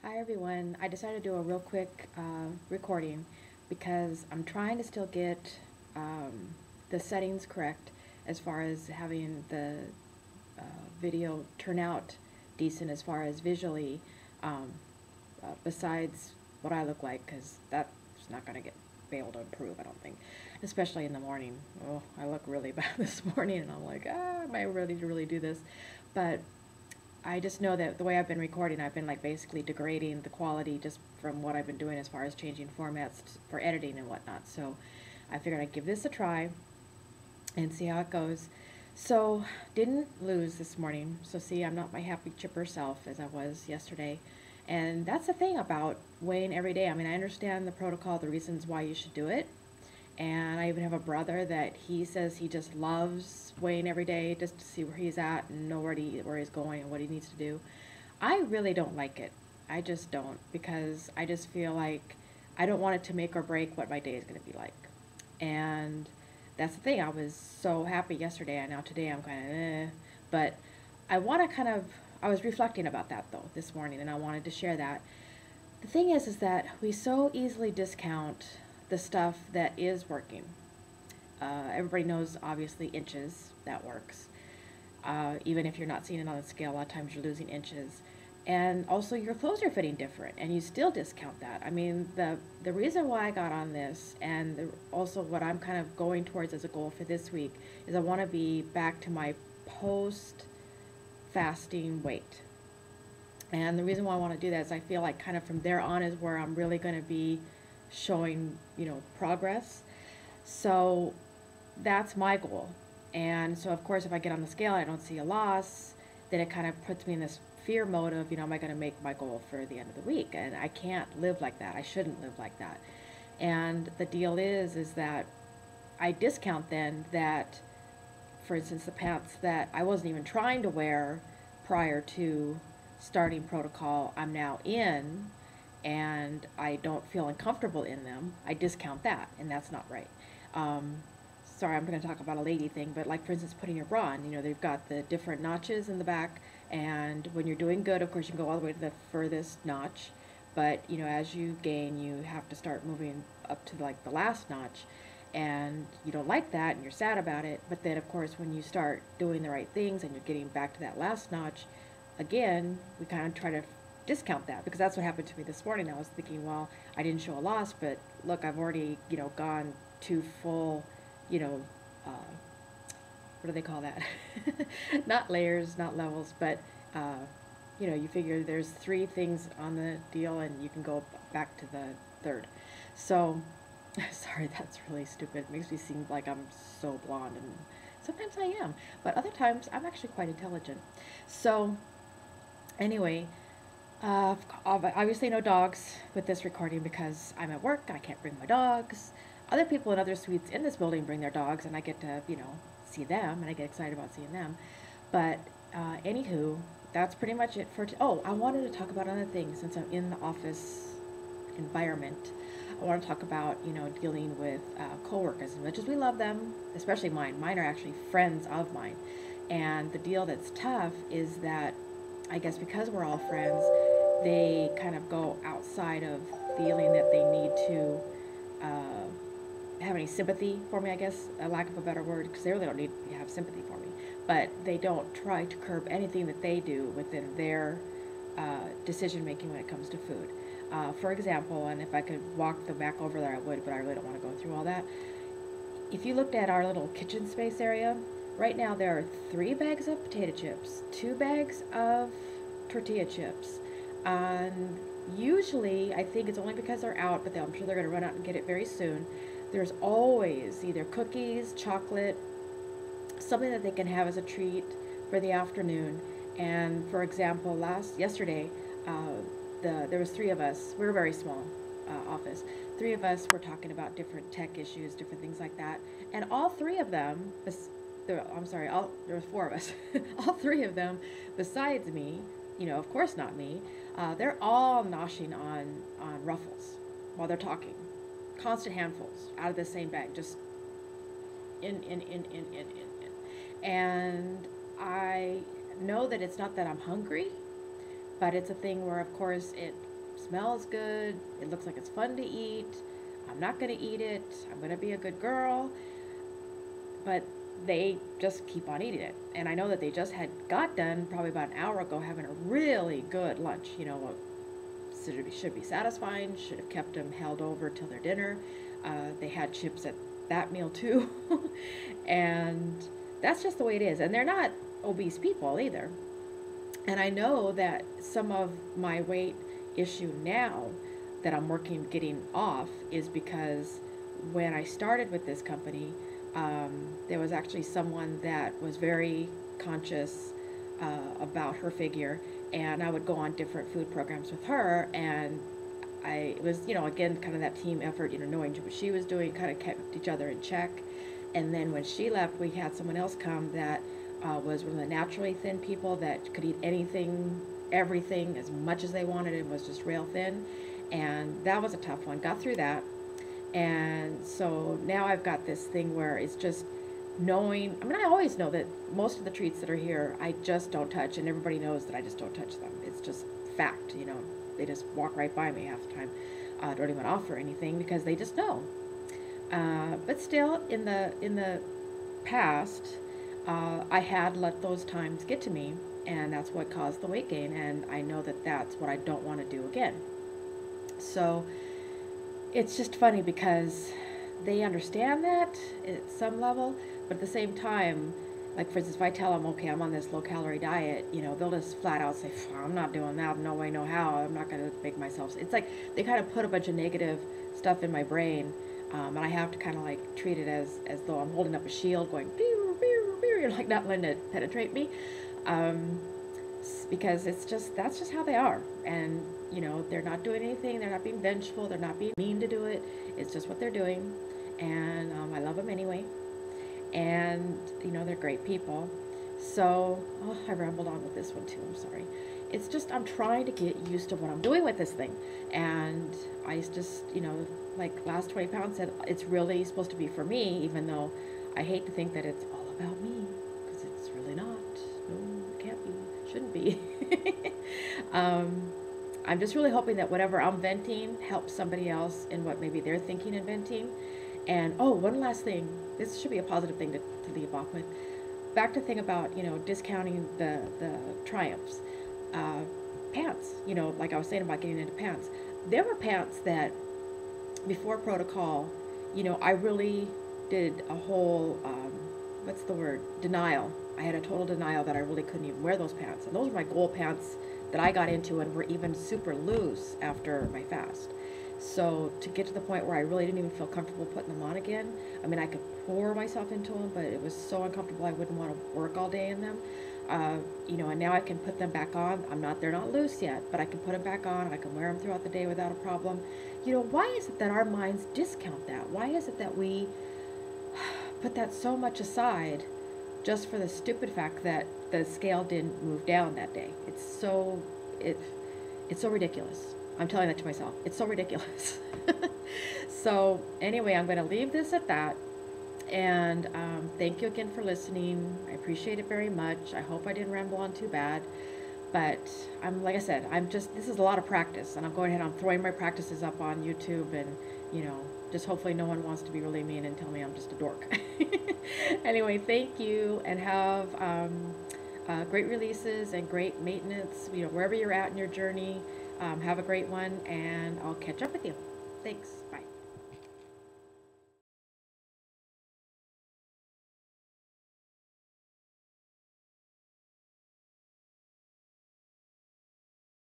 Hi everyone. I decided to do a real quick recording because I'm trying to still get the settings correct as far as having the uh, video turn out decent as far as visually, um, besides what I look like, because that's not going to be able to improve, I don't think, especially in the morning. Oh, I look really bad this morning and I'm like, am I ready to really do this? But I just know that the way I've been recording, I've been like basically degrading the quality just from what I've been doing as far as changing formats for editing and whatnot. So I figured I'd give this a try and see how it goes. So didn't lose this morning. So see, I'm not my happy chipper self as I was yesterday. And that's the thing about weighing every day. I mean, I understand the protocol, the reasons why you should do it. And I even have a brother that he says he just loves weighing every day just to see where he's at and know where he's going and what he needs to do. I really don't like it. I just don't, because I just feel like I don't want it to make or break what my day is going to be like. And that's the thing. I was so happy yesterday, and now today I'm kind of But I want to I was reflecting about that though this morning, and I wanted to share that. The thing is that we so easily discount the stuff that is working. Everybody knows, obviously, inches, that works. Even if you're not seeing it on the scale, a lot of times you're losing inches. And also your clothes are fitting different, and you still discount that. I mean, the reason why I got on this, and also what I'm kind of going towards as a goal for this week, is I want to be back to my post-fasting weight. And the reason why I want to do that is I feel like kind of from there on is where I'm really going to be showing, progress. So that's my goal. And so, of course, if I get on the scale and I don't see a loss, then it kind of puts me in this fear mode of, am I going to make my goal for the end of the week? And I can't live like that. I shouldn't live like that. And the deal is that I discount then that, for instance, the pants that I wasn't even trying to wear prior to starting protocol, I'm now in, and I don't feel uncomfortable in them. I discount that, and that's not right. Um, Sorry, I'm going to talk about a lady thing, but like, for instance, putting your bra on, they've got the different notches in the back, and when you're doing good, of course, you can go all the way to the furthest notch, but, as you gain, you have to start moving up to like the last notch, and you don't like that, and you're sad about it, but then, of course, when you start doing the right things and you're getting back to that last notch, again, we kind of try to discount that, because that's what happened to me this morning. I was thinking, well, I didn't show a loss, but look, I've already, gone to full, you know, uh, what do they call that? Not layers, not levels, but, you figure there's three things on the deal and you can go back to the third. So, sorry, that's really stupid. It makes me seem like I'm so blonde, and sometimes I am, but other times I'm actually quite intelligent. So, anyway, obviously no dogs with this recording because I'm at work and I can't bring my dogs. Other people in other suites in this building bring their dogs, and I get to, see them, and I get excited about seeing them. But anywho, that's pretty much it for oh, I wanted to talk about another thing since I'm in the office environment. I want to talk about, dealing with coworkers. As much as we love them, especially mine. Mine are actually friends of mine. And the deal that's tough is that I guess because we're all friends, they kind of go outside of feeling that they need to have any sympathy for me, I guess, a lack of a better word, because they really don't need to have sympathy for me. But they don't try to curb anything that they do within their decision making when it comes to food. For example, and if I could walk them back over there, I would, but I really don't want to go through all that. If you looked at our little kitchen space area, right now there are 3 bags of potato chips, 2 bags of tortilla chips, and usually, I think it's only because they're out, but I'm sure they're going to run out and get it very soon. There's always either cookies, chocolate, something that they can have as a treat for the afternoon. And for example, yesterday, there was 3 of us. We were a very small office. 3 of us were talking about different tech issues, different things like that, and all 3 of them, there was 4 of us. All 3 of them, besides me, of course not me, they're all noshing on Ruffles while they're talking. Constant handfuls out of the same bag, just in. And I know that it's not that I'm hungry, but it's a thing where, of course, smells good, it looks like it's fun to eat, I'm not going to eat it, I'm going to be a good girl. But they just keep on eating it. And I know that they just got done probably about an hour ago having a really good lunch. You know, what should be satisfying, should have kept them held over till their dinner. They had chips at that meal too. And that's just the way it is. And they're not obese people either. And I know that some of my weight issue now that I'm working getting off is because when I started with this company, there was actually someone that was very conscious about her figure, and I would go on different food programs with her, and it was, you know, again, kind of that team effort, you know, knowing what she was doing, kind of kept each other in check. And then when she left, we had someone else come that was one of the naturally thin people that could eat anything, everything, as much as they wanted, and was just rail thin. And that was a tough one. Got through that. And so now I've got this thing where it's just knowing, I mean, I always know that most of the treats that are here, I just don't touch, and everybody knows that I just don't touch them. It's just fact, you know. They just walk right by me half the time. Don't even offer anything because they just know. But still, in the past, I had let those times get to me, and that's what caused the weight gain, and I know that that's what I don't want to do again. So it's just funny because they understand that at some level, but at the same time, like for instance, if I tell them, okay, I'm on this low-calorie diet, you know, they'll just flat out say, I'm not doing that, no way, no how, I'm not going to make myself. It's like they kind of put a bunch of negative stuff in my brain, and I have to kind of like treat it as though I'm holding up a shield going, pew, pew, pew, like not letting it penetrate me, because that's just how they are. And, you know, they're not doing anything, they're not being vengeful, they're not being mean to do it, it's just what they're doing, and I love them anyway. And, you know, they're great people. So, I rambled on with this one too, I'm sorry. It's just, I'm trying to get used to what I'm doing with this thing. And I just, you know, like last 20 pounds said, it's really supposed to be for me, even though I hate to think that it's all about me, because it's really not. No, it can't be, shouldn't be. I'm just really hoping that whatever I'm venting helps somebody else in what maybe they're thinking and venting. And, one last thing. This should be a positive thing to leave off with. Back to the thing about, you know, discounting the triumphs. Pants, you know, like I was saying about getting into pants. There were pants that, before protocol, you know, I really did a whole, what's the word, denial. I had a total denial that I really couldn't even wear those pants. And those were my goal pants that I got into and were even super loose after my fast. So to get to the point where I really didn't even feel comfortable putting them on again, I mean, I could pour myself into them, but it was so uncomfortable I wouldn't want to work all day in them. You know, and now I can put them back on. They're not loose yet, but I can put them back on and I can wear them throughout the day without a problem. You know, why is it that our minds discount that? Why is it that we put that so much aside just for the stupid fact that the scale didn't move down that day? It's so ridiculous. I'm telling that to myself. It's so ridiculous. So anyway, I'm going to leave this at that. And thank you again for listening. I appreciate it very much. I hope I didn't ramble on too bad. But like I said, this is a lot of practice. And I'm going ahead, I'm throwing my practices up on YouTube. And, you know, just hopefully no one wants to be really mean and tell me I'm just a dork. Anyway, thank you. And have great releases and great maintenance, you know, wherever you're at in your journey. Have a great one, and I'll catch up with you. Thanks. Bye.